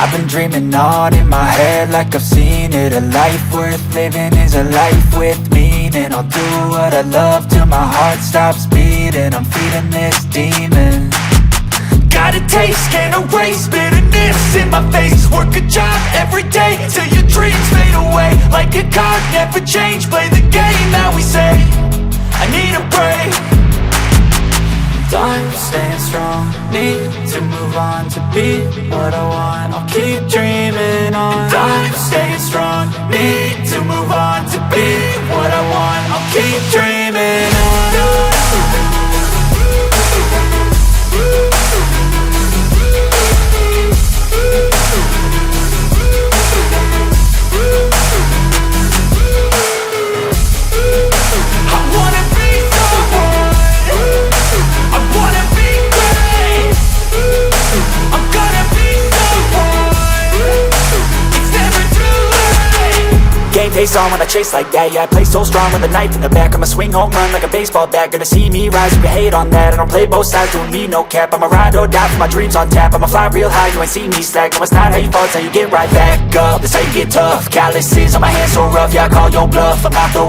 I've been dreaming on in my head like I've seen it. A life worth living is a life with meaning. I'll do what I love till my heart stops beating. I'm feeding this demon. Got a taste, can't erase bitterness in my face. Work a job every day till your dreams fade away. Like a card, never change, play the game that we say. I need a break. I'm staying strong, need to move on to be what I want. I'll keep dreaming on. I'm staying strong, need to move on to be what I want. I'll keep dreaming on. Face on when I chase like that. Yeah, I play so strong with a knife in the back. I'ma swing home run like a baseball bat. Gonna see me rise, you can hate on that. I don't play both sides, doing me no cap. I'ma ride or die for my dreams on tap. I'ma fly real high, you ain't see me slack. No, it's not how you fall, it's how you get right back up. That's how you get tough. Calluses on my hands so rough, yeah, I call your bluff. I'm not the